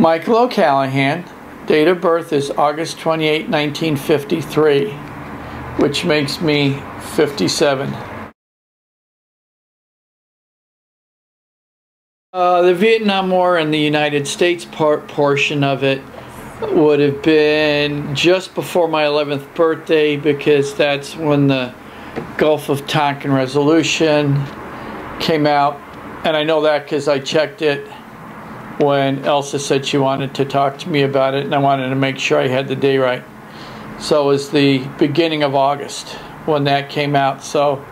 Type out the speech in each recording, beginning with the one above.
Michael O'Callahan, date of birth is August 28, 1953, which makes me 57. The Vietnam War and the United States portion of it would have been just before my 11th birthday, because that's when the Gulf of Tonkin Resolution came out. And I know that because I checked it when Elsa said she wanted to talk to me about it, and I wanted to make sure I had the day right. So it was the beginning of August when that came out, so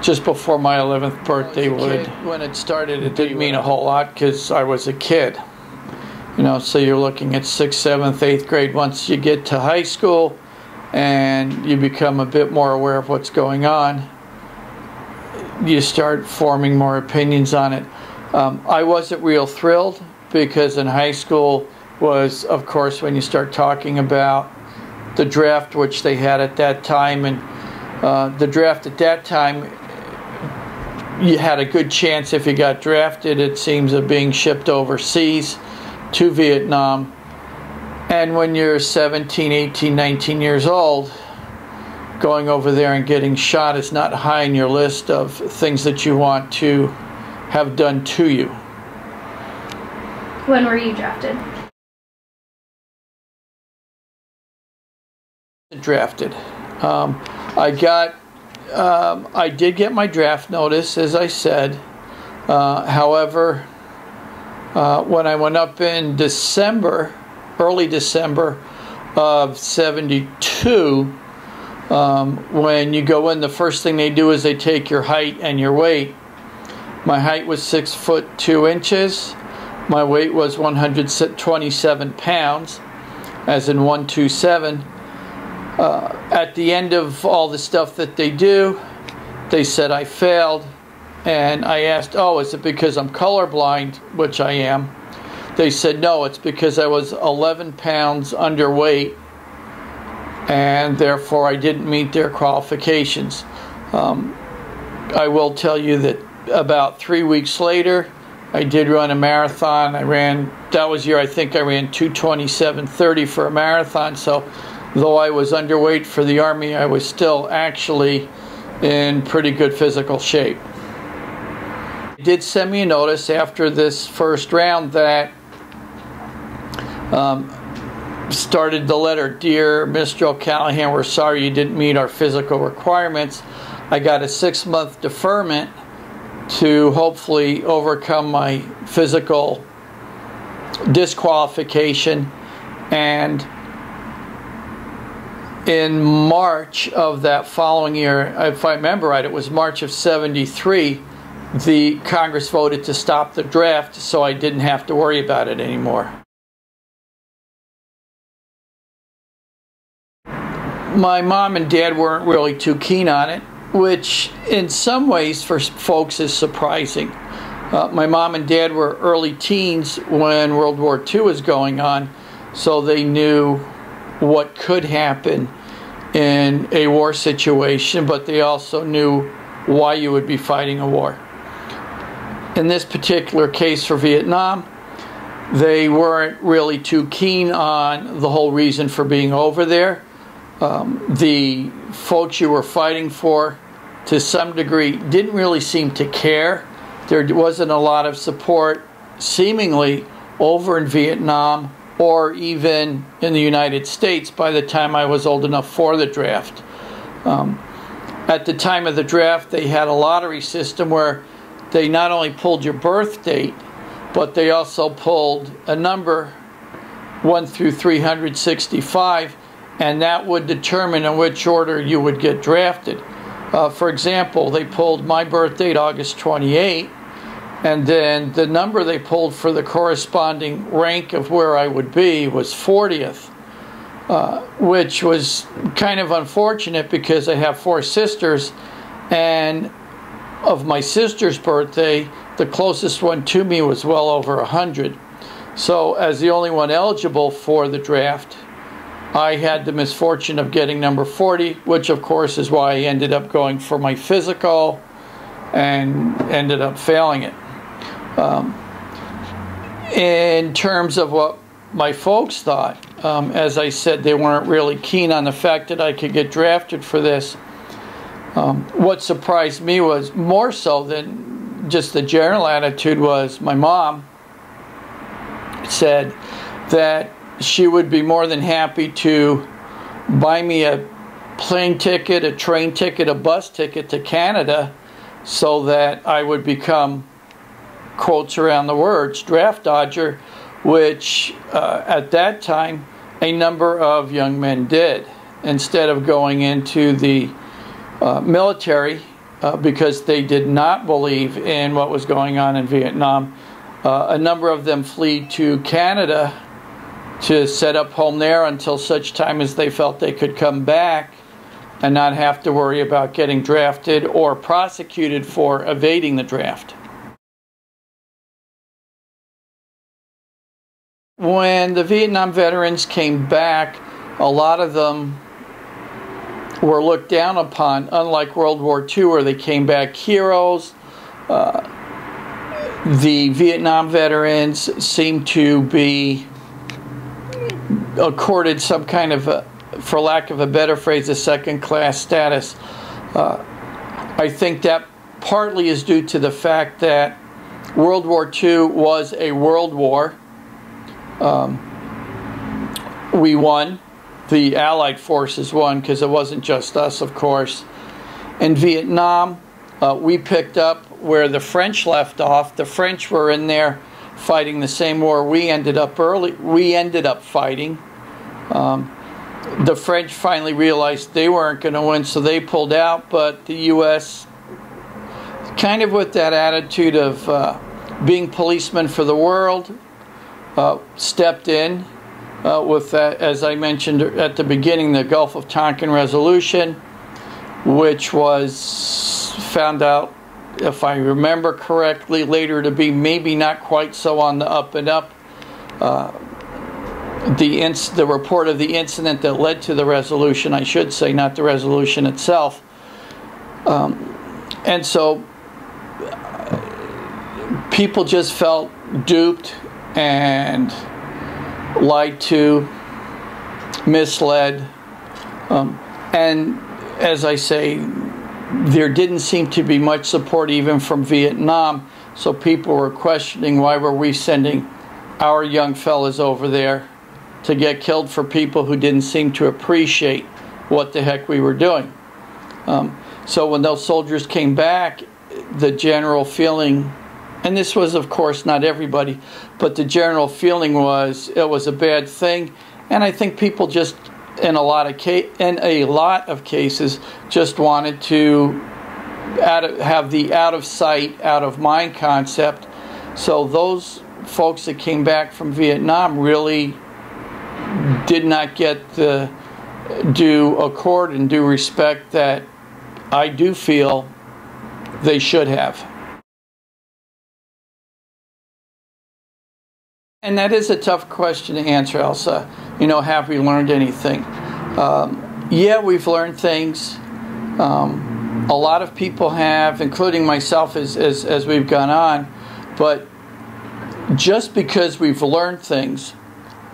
just before my 11th birthday. When it started, it didn't mean a whole lot because I was a kid. You know, so you're looking at 6th, 7th, 8th grade. Once you get to high school and you become a bit more aware of what's going on, you start forming more opinions on it. I wasn't real thrilled, because in high school was, of course, when you start talking about the draft, which they had at that time. And the draft at that time, you had a good chance, if you got drafted, it seems, of being shipped overseas to Vietnam. And when you're 17, 18, 19 years old, going over there and getting shot is not high on your list of things that you want to have done to you. When were you drafted? Drafted. I did get my draft notice, as I said. However, when I went up in December, early December of '72, when you go in, the first thing they do is they take your height and your weight. My height was 6 foot 2 inches. My weight was 127 pounds, as in 127. At the end of all the stuff that they do, they said I failed. And I asked, oh, is it because I'm colorblind, which I am? They said, no, it's because I was 11 pounds underweight, and therefore I didn't meet their qualifications. I will tell you that about 3 weeks later, I did run a marathon. That was the year I think I ran 2:27:30 for a marathon. So though I was underweight for the Army, I was still actually in pretty good physical shape. They did send me a notice after this first round that started the letter, "Dear Mr. O'Callahan, we're sorry you didn't meet our physical requirements." I got a 6-month deferment to hopefully overcome my physical disqualification. And in March of that following year, if I remember right, it was March of '73, the Congress voted to stop the draft, so I didn't have to worry about it anymore. My mom and dad weren't really too keen on it, which in some ways for folks is surprising. My mom and dad were early teens when World War II was going on, so they knew what could happen in a war situation, but they also knew why you would be fighting a war. In this particular case for Vietnam, they weren't really too keen on the whole reason for being over there. The folks you were fighting for, to some degree, didn't really seem to care. There wasn't a lot of support, seemingly, over in Vietnam or even in the United States by the time I was old enough for the draft. At the time of the draft, they had a lottery system where they not only pulled your birth date, but they also pulled a number 1 through 365, and that would determine in which order you would get drafted. For example, they pulled my birth date, August 28, and then the number they pulled for the corresponding rank of where I would be was 40th, which was kind of unfortunate because I have 4 sisters, and of my sister's birthday, the closest one to me was well over 100. So as the only one eligible for the draft, I had the misfortune of getting number 40, which of course is why I ended up going for my physical and ended up failing it. In terms of what my folks thought. As I said, they weren't really keen on the fact that I could get drafted for this. What surprised me was, more so than just the general attitude, was my mom said that she would be more than happy to buy me a plane ticket, a train ticket, a bus ticket to Canada so that I would become, quotes around the words, draft dodger, which at that time a number of young men did. Instead of going into the military because they did not believe in what was going on in Vietnam, a number of them fled to Canada to set up home there until such time as they felt they could come back and not have to worry about getting drafted or prosecuted for evading the draft. When the Vietnam veterans came back, a lot of them were looked down upon, unlike World War II, where they came back heroes. The Vietnam veterans seemed to be accorded some kind of, for lack of a better phrase, a second-class status. I think that partly is due to the fact that World War II was a world war. We won. The Allied forces won, because it wasn't just us, of course. In Vietnam, we picked up where the French left off. The French were in there fighting the same war we ended up fighting. The French finally realized they weren't going to win, so they pulled out, but the U.S., kind of with that attitude of being policemen for the world, stepped in with that, as I mentioned at the beginning, the Gulf of Tonkin Resolution, which was found out, if I remember correctly, later to be maybe not quite so on the up and up. The report of the incident that led to the resolution, I should say, not the resolution itself. And so people just felt duped and lied to, misled, and as I say, there didn't seem to be much support even from Vietnam, so people were questioning, why were we sending our young fellas over there to get killed for people who didn't seem to appreciate what the heck we were doing. So when those soldiers came back, the general feeling, and this was of course not everybody, but the general feeling was it was a bad thing, and I think people just in a lot of cases just wanted to have the out of sight, out of mind concept. So those folks that came back from Vietnam really did not get the due accord and due respect that I do feel they should have. And that is a tough question to answer, Elsa. You know, have we learned anything? Yeah, we've learned things. A lot of people have, including myself as we've gone on. But just because we've learned things,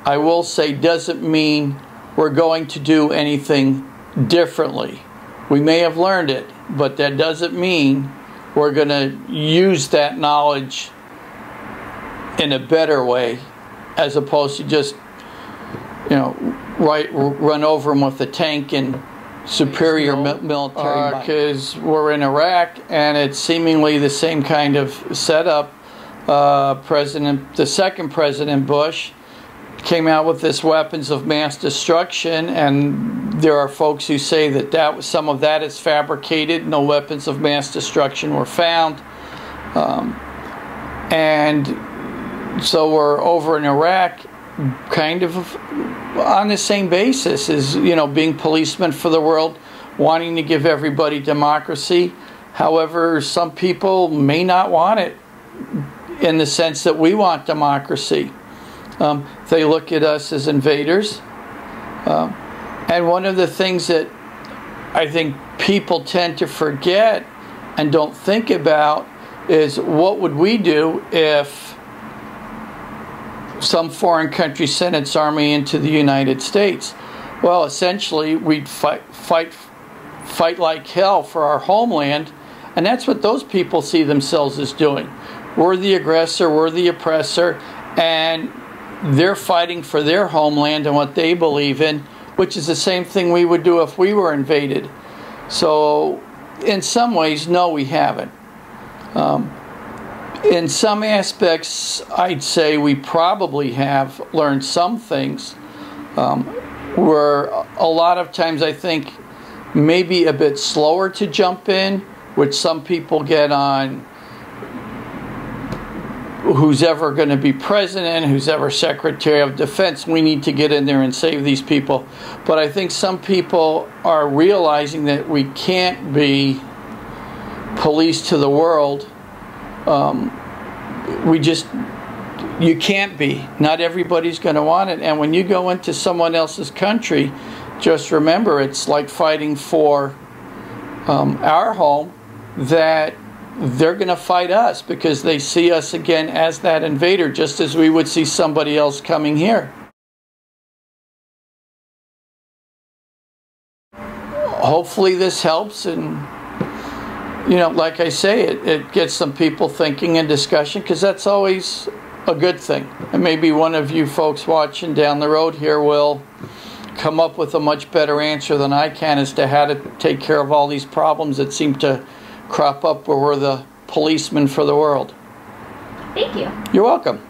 I will say, doesn't mean we're going to do anything differently. We may have learned it, but that doesn't mean we're going to use that knowledge in a better way, as opposed to just, you know, run over them with a tank and superior military might. Because we're in Iraq, and it's seemingly the same kind of setup. The second President Bush came out with this weapons of mass destruction, and there are folks who say that some of that is fabricated. No weapons of mass destruction were found, and so we're over in Iraq, kind of on the same basis as, you know, being policemen for the world, wanting to give everybody democracy. However, some people may not want it in the sense that we want democracy. They look at us as invaders. And one of the things that I think people tend to forget and don't think about is, what would we do if some foreign country sent its army into the United States. Well, essentially, we'd fight like hell for our homeland, and that's what those people see themselves as doing. We're the aggressor, we're the oppressor, and they're fighting for their homeland and what they believe in, which is the same thing we would do if we were invaded. So, in some ways, no, we haven't. In some aspects, I'd say we probably have learned some things. We're a lot of times, I think, maybe a bit slower to jump in, which some people get on who's ever going to be president, who's ever Secretary of Defense. We need to get in there and save these people. But I think some people are realizing that we can't be police to the world. You can't be. Not everybody's going to want it. And when you go into someone else's country, just remember it's like fighting for our home, that they're going to fight us because they see us again as that invader, just as we would see somebody else coming here. Hopefully this helps, and you know, like I say, it gets some people thinking and discussion, because that's always a good thing. And maybe one of you folks watching down the road here will come up with a much better answer than I can as to how to take care of all these problems that seem to crop up where we're the policemen for the world. Thank you. You're welcome.